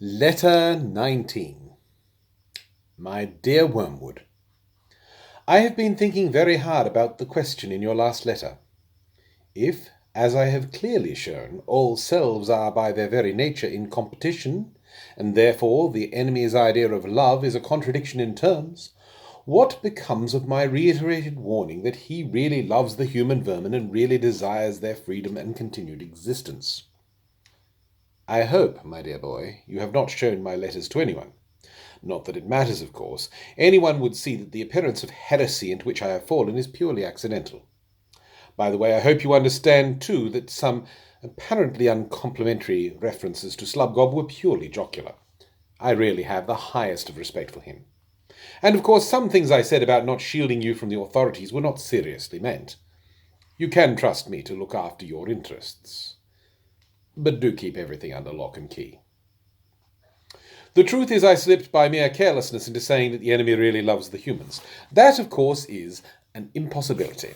Letter 19. My dear Wormwood, I have been thinking very hard about the question in your last letter. If, as I have clearly shown, all selves are by their very nature in competition, and therefore the enemy's idea of love is a contradiction in terms, what becomes of my reiterated warning that he really loves the human vermin and really desires their freedom and continued existence? I hope, my dear boy, you have not shown my letters to anyone. Not that it matters, of course. Anyone would see that the appearance of heresy into which I have fallen is purely accidental. By the way, I hope you understand, too, that some apparently uncomplimentary references to Slubgob were purely jocular. I really have the highest of respect for him. And, of course, some things I said about not shielding you from the authorities were not seriously meant. You can trust me to look after your interests. But do keep everything under lock and key. The truth is I slipped by mere carelessness into saying that the enemy really loves the humans. That, of course, is an impossibility.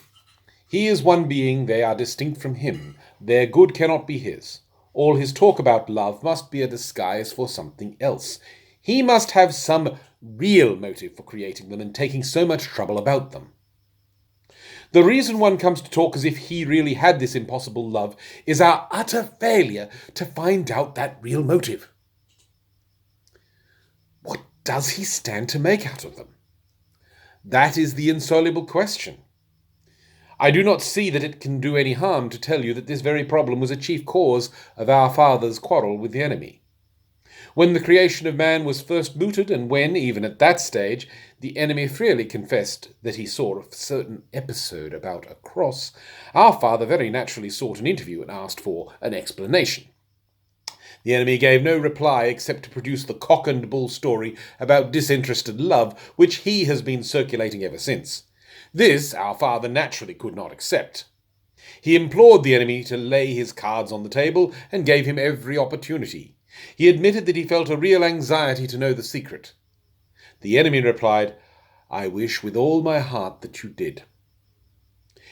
He is one being, they are distinct from him. Their good cannot be his. All his talk about love must be a disguise for something else. He must have some real motive for creating them and taking so much trouble about them. The reason one comes to talk as if he really had this impossible love is our utter failure to find out that real motive. What does he stand to make out of them? That is the insoluble question. I do not see that it can do any harm to tell you that this very problem was a chief cause of our father's quarrel with the enemy. When the creation of man was first mooted, and when, even at that stage, the enemy freely confessed that he saw a certain episode about a cross, our father very naturally sought an interview and asked for an explanation. The enemy gave no reply except to produce the cock and bull story about disinterested love, which he has been circulating ever since. This our father naturally could not accept. He implored the enemy to lay his cards on the table and gave him every opportunity. He admitted that he felt a real anxiety to know the secret. The enemy replied, "I wish with all my heart that you did."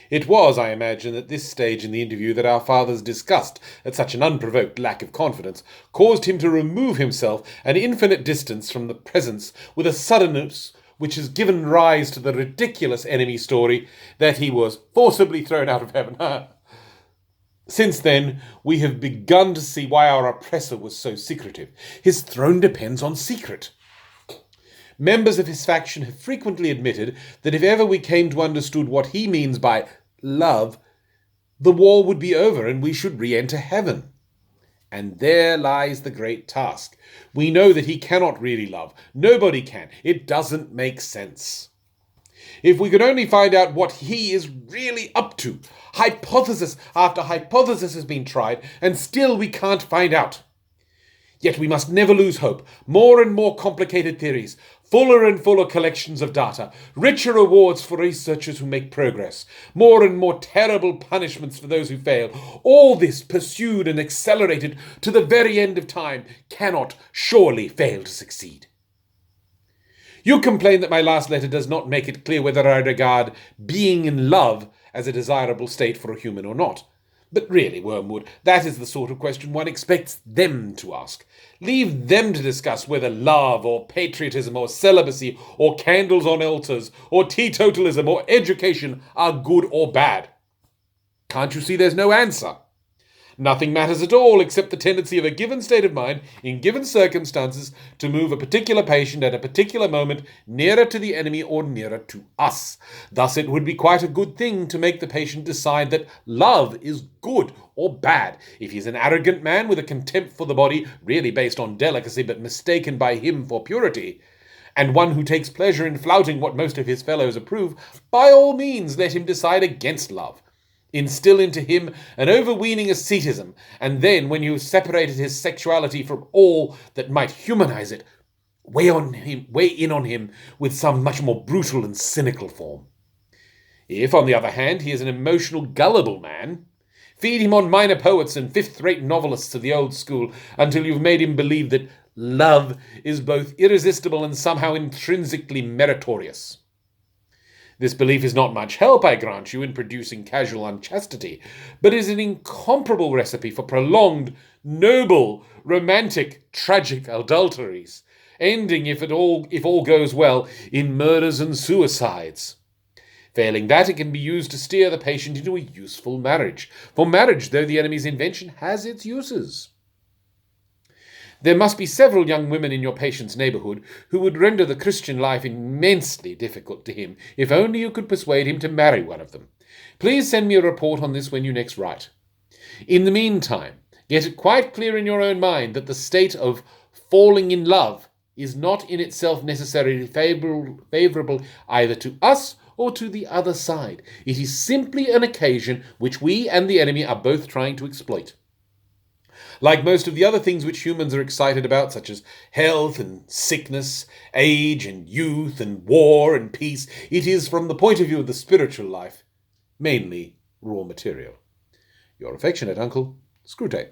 It was, I imagine, at this stage in the interview that our father's disgust at such an unprovoked lack of confidence caused him to remove himself an infinite distance from the presence with a suddenness which has given rise to the ridiculous enemy story that he was forcibly thrown out of heaven. Since then, we have begun to see why our oppressor was so secretive. His throne depends on secret. Members of his faction have frequently admitted that if ever we came to understand what he means by love, the war would be over and we should re-enter heaven. And there lies the great task. We know that he cannot really love. Nobody can. It doesn't make sense. If we could only find out what he is really up to. Hypothesis after hypothesis has been tried, and still we can't find out. Yet we must never lose hope. More and more complicated theories, fuller and fuller collections of data, richer rewards for researchers who make progress, more and more terrible punishments for those who fail. All this, pursued and accelerated to the very end of time, cannot surely fail to succeed. You complain that my last letter does not make it clear whether I regard being in love as a desirable state for a human or not. But really, Wormwood, that is the sort of question one expects them to ask. Leave them to discuss whether love or patriotism or celibacy or candles on altars or teetotalism or education are good or bad. Can't you see there's no answer? Nothing matters at all except the tendency of a given state of mind in given circumstances to move a particular patient at a particular moment nearer to the enemy or nearer to us. Thus it would be quite a good thing to make the patient decide that love is good or bad. If he's an arrogant man with a contempt for the body, really based on delicacy but mistaken by him for purity, and one who takes pleasure in flouting what most of his fellows approve, by all means let him decide against love. Instill into him an overweening asceticism, and then, when you have separated his sexuality from all that might humanize it, weigh in on him with some much more brutal and cynical form. If, on the other hand, he is an emotional, gullible man, feed him on minor poets and fifth-rate novelists of the old school until you've made him believe that love is both irresistible and somehow intrinsically meritorious. This belief is not much help, I grant you, in producing casual unchastity, but is an incomparable recipe for prolonged, noble, romantic, tragic adulteries, ending, if all goes well, in murders and suicides. Failing that, it can be used to steer the patient into a useful marriage. For marriage, though the enemy's invention, has its uses. There must be several young women in your patient's neighborhood who would render the Christian life immensely difficult to him, if only you could persuade him to marry one of them. Please send me a report on this when you next write. In the meantime, get it quite clear in your own mind that the state of falling in love is not in itself necessarily favorable either to us or to the other side. It is simply an occasion which we and the enemy are both trying to exploit. Like most of the other things which humans are excited about, such as health and sickness, age and youth and war and peace, it is, from the point of view of the spiritual life, mainly raw material. Your affectionate uncle, Screwtape.